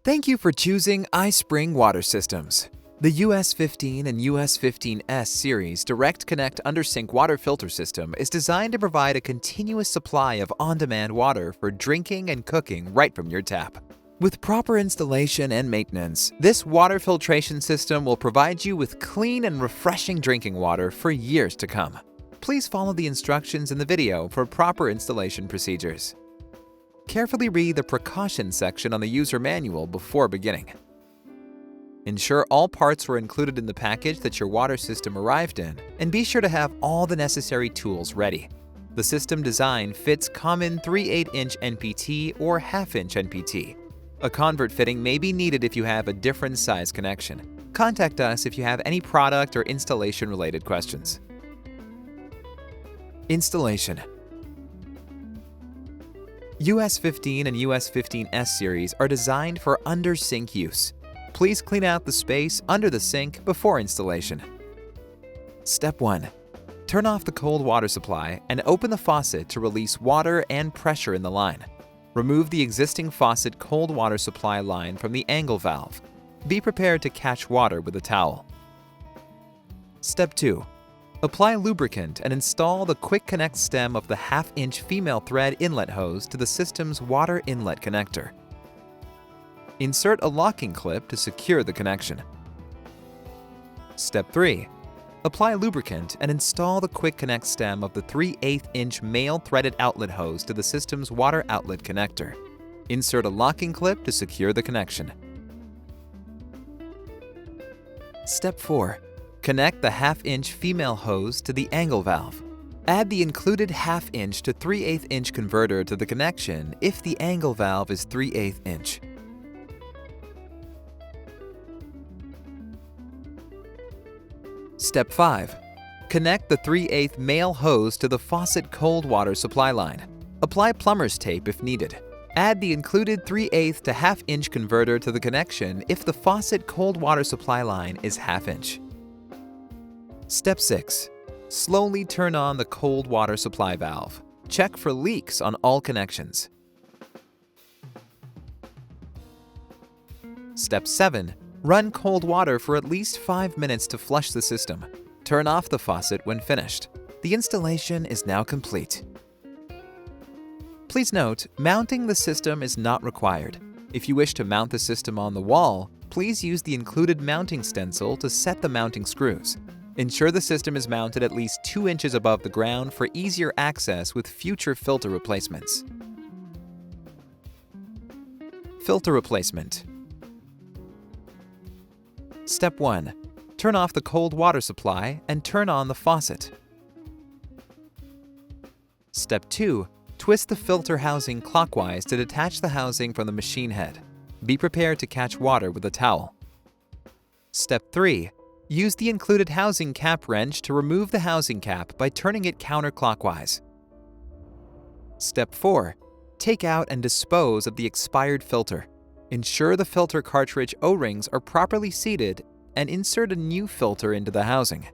Thank you for choosing iSpring Water Systems. The US15 and US15S series Direct Connect Undersink Water Filter System is designed to provide a continuous supply of on-demand water for drinking and cooking right from your tap. With proper installation and maintenance, this water filtration system will provide you with clean and refreshing drinking water for years to come. Please follow the instructions in the video for proper installation procedures. Carefully read the precautions section on the user manual before beginning. Ensure all parts were included in the package that your water system arrived in, and be sure to have all the necessary tools ready. The system design fits common 3/8-inch NPT or half-inch NPT. A convert fitting may be needed if you have a different size connection. Contact us if you have any product or installation-related questions. Installation. US15 and US15S series are designed for under-sink use. Please clean out the space under the sink before installation. Step 1. Turn off the cold water supply and open the faucet to release water and pressure in the line. Remove the existing faucet cold water supply line from the angle valve. Be prepared to catch water with a towel. Step 2. Apply lubricant and install the quick connect stem of the half-inch female thread inlet hose to the system's water inlet connector. Insert a locking clip to secure the connection. Step 3. Apply lubricant and install the quick connect stem of the 3/8-inch male threaded outlet hose to the system's water outlet connector. Insert a locking clip to secure the connection. Step 4. Connect the half-inch female hose to the angle valve. Add the included half-inch to 3/8-inch converter to the connection if the angle valve is 3/8-inch. Step 5. Connect the 3/8 male hose to the faucet cold water supply line. Apply plumber's tape if needed. Add the included 3/8 to half-inch converter to the connection if the faucet cold water supply line is half-inch. Step 6. Slowly turn on the cold water supply valve. Check for leaks on all connections. Step 7. Run cold water for at least 5 minutes to flush the system. Turn off the faucet when finished. The installation is now complete. Please note, mounting the system is not required. If you wish to mount the system on the wall, please use the included mounting stencil to set the mounting screws. Ensure the system is mounted at least 2 inches above the ground for easier access with future filter replacements. Filter replacement. Step 1. Turn off the cold water supply and turn on the faucet. Step 2. Twist the filter housing clockwise to detach the housing from the machine head. Be prepared to catch water with a towel. Step 3. Use the included housing cap wrench to remove the housing cap by turning it counterclockwise. Step 4. Take out and dispose of the expired filter. Ensure the filter cartridge O-rings are properly seated and insert a new filter into the housing.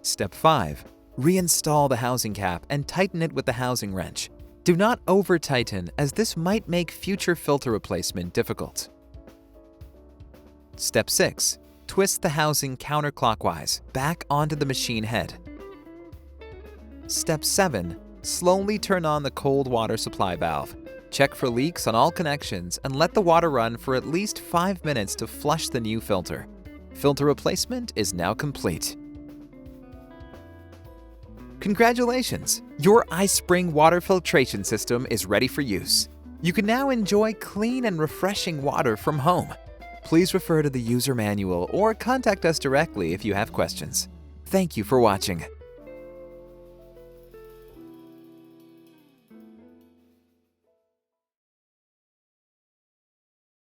Step 5. Reinstall the housing cap and tighten it with the housing wrench. Do not over-tighten, as this might make future filter replacement difficult. Step 6. Twist the housing counterclockwise, back onto the machine head. Step 7. Slowly turn on the cold water supply valve. Check for leaks on all connections and let the water run for at least 5 minutes to flush the new filter. Filter replacement is now complete. Congratulations! Your iSpring water filtration system is ready for use. You can now enjoy clean and refreshing water from home. Please refer to the user manual or contact us directly if you have questions. Thank you for watching.